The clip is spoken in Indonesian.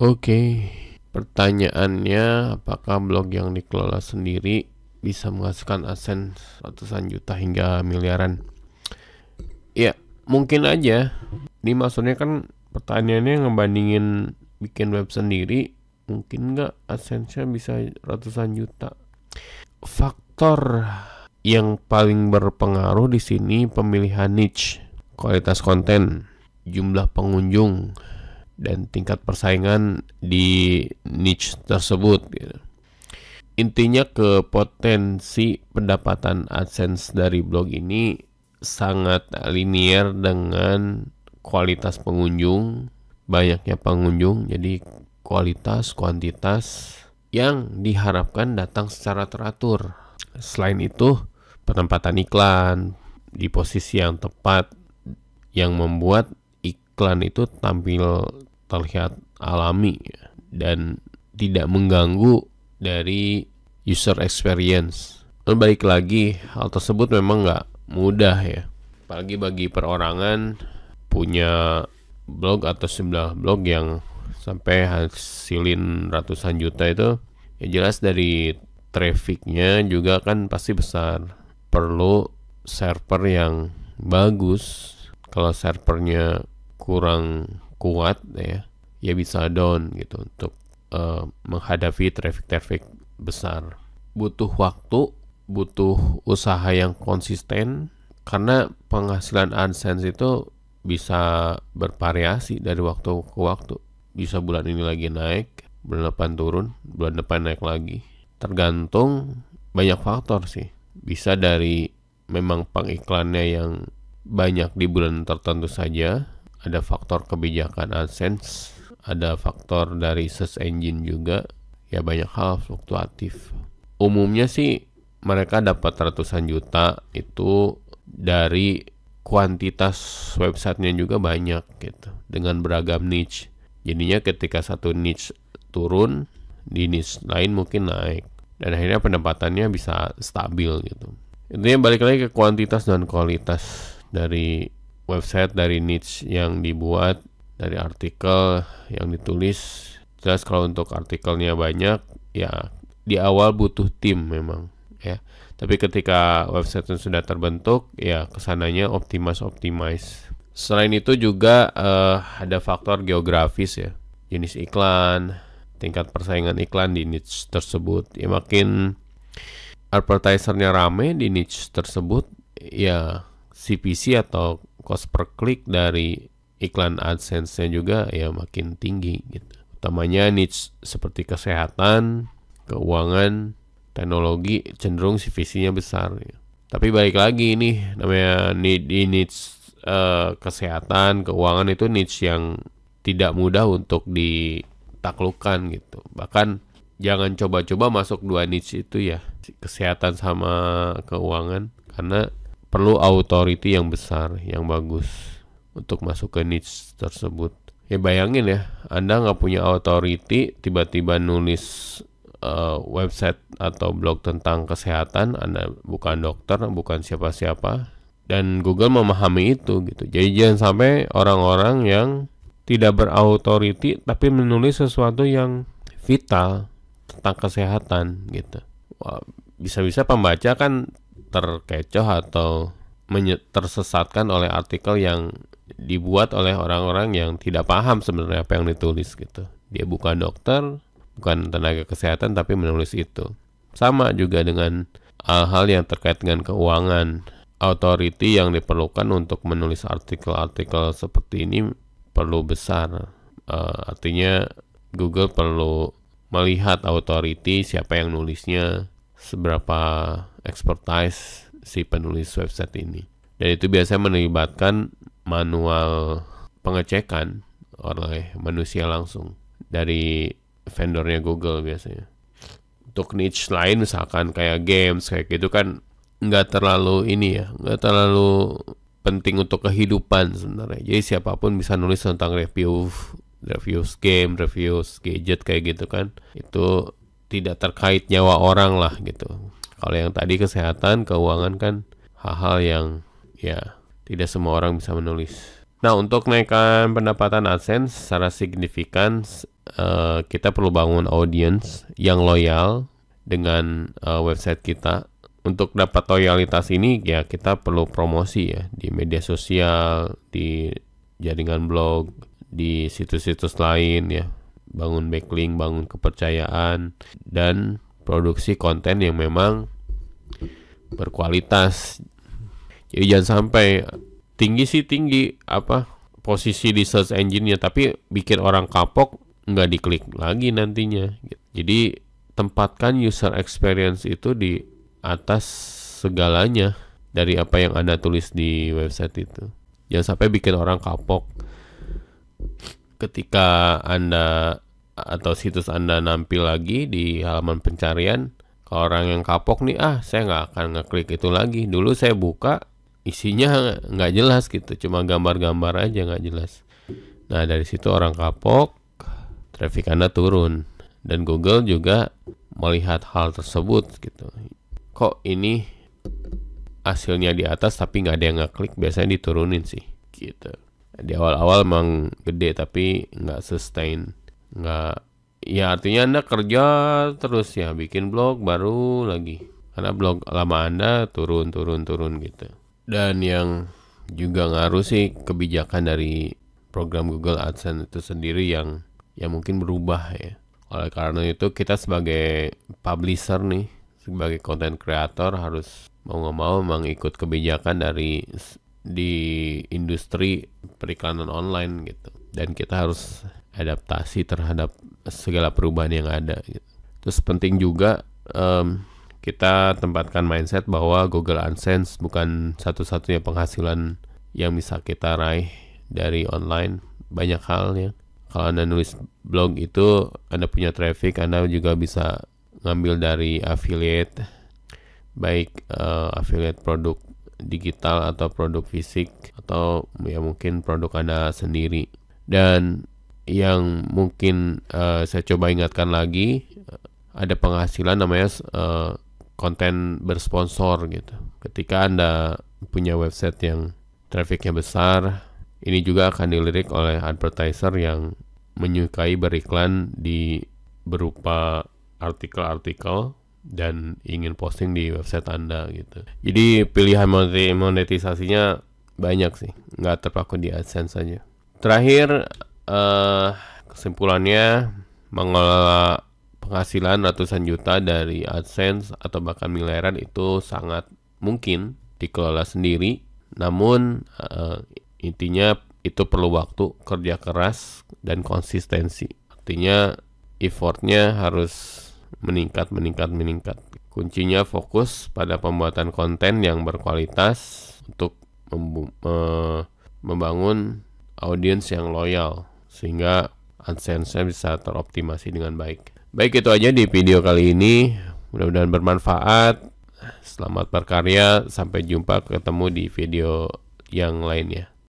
Oke, pertanyaannya apakah blog yang dikelola sendiri bisa menghasilkan AdSense ratusan juta hingga miliaran? Ya, mungkin aja. Ini maksudnya kan pertanyaannya ngebandingin bikin web sendiri, mungkin nggak AdSense-nya bisa ratusan juta. Faktor yang paling berpengaruh di sini pemilihan niche, kualitas konten, jumlah pengunjung, dan tingkat persaingan di niche tersebut. Intinya ke potensi pendapatan AdSense dari blog ini sangat linear dengan kualitas pengunjung, banyaknya pengunjung, jadi kualitas, kuantitas yang diharapkan datang secara teratur. Selain itu, penempatan iklan di posisi yang tepat yang membuat iklan itu tampil terlihat alami dan tidak mengganggu dari user experience. Dan balik lagi, hal tersebut memang nggak mudah ya, apalagi bagi perorangan punya blog atau sebelah blog yang sampai hasilin ratusan juta itu. Ya jelas dari trafficnya juga kan pasti besar, perlu server yang bagus. Kalau servernya kurang kuat ya bisa down gitu untuk menghadapi traffic besar. Butuh waktu, butuh usaha yang konsisten, karena penghasilan AdSense itu bisa bervariasi dari waktu ke waktu. Bisa bulan ini lagi naik, bulan depan turun, bulan depan naik lagi. Tergantung banyak faktor sih. Bisa dari memang pengiklannya yang banyak di bulan tertentu saja, ada faktor kebijakan AdSense, ada faktor dari search engine juga, ya banyak hal fluktuatif. Umumnya sih mereka dapat ratusan juta itu dari kuantitas websitenya juga banyak gitu, dengan beragam niche. Jadinya ketika satu niche turun, di niche lain mungkin naik, dan akhirnya pendapatannya bisa stabil gitu. Intinya balik lagi ke kuantitas dan kualitas dari website, dari niche yang dibuat, dari artikel yang ditulis. Jelas kalau untuk artikelnya banyak, ya di awal butuh tim memang ya. Tapi ketika website sudah terbentuk, ya kesananya optimize. Selain itu juga ada faktor geografis ya, jenis iklan, tingkat persaingan iklan di niche tersebut. Ya makin advertisernya rame di niche tersebut, ya CPC atau cost per click dari iklan AdSense-nya juga ya makin tinggi gitu. Utamanya niche seperti kesehatan, keuangan, teknologi cenderung CPC-nya besar ya. Tapi balik lagi ini namanya di niche kesehatan, keuangan itu niche yang tidak mudah untuk ditaklukkan gitu. Bahkan jangan coba-coba masuk dua niche itu ya, kesehatan sama keuangan, karena perlu authority yang besar, yang bagus untuk masuk ke niche tersebut. Ya bayangin ya, Anda nggak punya authority, tiba-tiba nulis website atau blog tentang kesehatan, Anda bukan dokter, bukan siapa-siapa, dan Google memahami itu gitu. Jadi jangan sampai orang-orang yang tidak berautoriti tapi menulis sesuatu yang vital tentang kesehatan gitu. Wah, bisa-bisa pembaca kan terkecoh atau tersesatkan oleh artikel yang dibuat oleh orang-orang yang tidak paham sebenarnya apa yang ditulis gitu. Dia bukan dokter, bukan tenaga kesehatan, tapi menulis itu. Sama juga dengan hal-hal yang terkait dengan keuangan. Authority yang diperlukan untuk menulis artikel-artikel seperti ini perlu besar. Artinya Google perlu melihat authority, siapa yang nulisnya, seberapa expertise si penulis website ini. Dan itu biasanya melibatkan manual pengecekan oleh manusia langsung dari vendornya Google biasanya. Untuk niche lain misalkan kayak games kayak gitu kan nggak terlalu nggak terlalu penting untuk kehidupan sebenarnya. Jadi siapapun bisa nulis tentang reviews game, reviews gadget kayak gitu kan. Itu tidak terkait nyawa orang lah gitu. Kalau yang tadi kesehatan, keuangan kan hal-hal yang ya tidak semua orang bisa menulis. Nah, untuk naikkan pendapatan AdSense secara signifikan kita perlu bangun audience yang loyal dengan website kita. Untuk dapat loyalitas ini ya kita perlu promosi ya di media sosial, di jaringan blog, di situs-situs lain ya. Bangun backlink, bangun kepercayaan, dan produksi konten yang memang berkualitas. Jadi jangan sampai tinggi posisi di search engine-nya, tapi bikin orang kapok, nggak diklik lagi nantinya. Jadi tempatkan user experience itu di atas segalanya dari apa yang Anda tulis di website itu. Jangan sampai bikin orang kapok ketika Anda atau situs Anda nampil lagi di halaman pencarian. Kalau orang yang kapok nih, saya nggak akan ngeklik itu lagi. Dulu saya buka, isinya nggak jelas gitu, cuma gambar-gambar aja nggak jelas. Nah dari situ orang kapok, traffic Anda turun, dan Google juga melihat hal tersebut gitu. Kok ini hasilnya di atas tapi nggak ada yang ngeklik, biasanya diturunin sih gitu. Di awal-awal emang gede tapi nggak sustain, nggak, ya artinya Anda kerja terus ya, bikin blog baru lagi, karena blog lama Anda turun gitu. Dan yang juga ngaruh sih kebijakan dari program Google AdSense itu sendiri yang mungkin berubah ya. Oleh karena itu kita sebagai publisher nih, sebagai content creator harus mau nggak mau memang ikut kebijakan di industri periklanan online gitu. Dan kita harus adaptasi terhadap segala perubahan yang ada gitu. Terus penting juga kita tempatkan mindset bahwa Google AdSense bukan satu-satunya penghasilan yang bisa kita raih dari online. Banyak hal ya. Kalau Anda nulis blog itu, Anda punya traffic, Anda juga bisa ngambil dari affiliate, baik affiliate produk digital atau produk fisik, atau ya mungkin produk Anda sendiri. Dan yang mungkin saya coba ingatkan lagi, ada penghasilan namanya konten bersponsor gitu. Ketika Anda punya website yang trafficnya besar, ini juga akan dilirik oleh advertiser yang menyukai beriklan di berupa artikel-artikel dan ingin posting di website Anda gitu. Jadi pilihan monetisasinya banyak sih, nggak terpaku di AdSense saja. Terakhir, kesimpulannya, mengelola penghasilan ratusan juta dari AdSense atau bahkan miliaran itu sangat mungkin dikelola sendiri. Namun intinya itu perlu waktu, kerja keras, dan konsistensi. Artinya effortnya harus meningkat. Kuncinya fokus pada pembuatan konten yang berkualitas untuk membangun audiens yang loyal, sehingga AdSense-nya bisa teroptimasi dengan baik. Baik, itu aja di video kali ini. Mudah-mudahan bermanfaat. Selamat berkarya. Sampai jumpa, ketemu di video yang lainnya.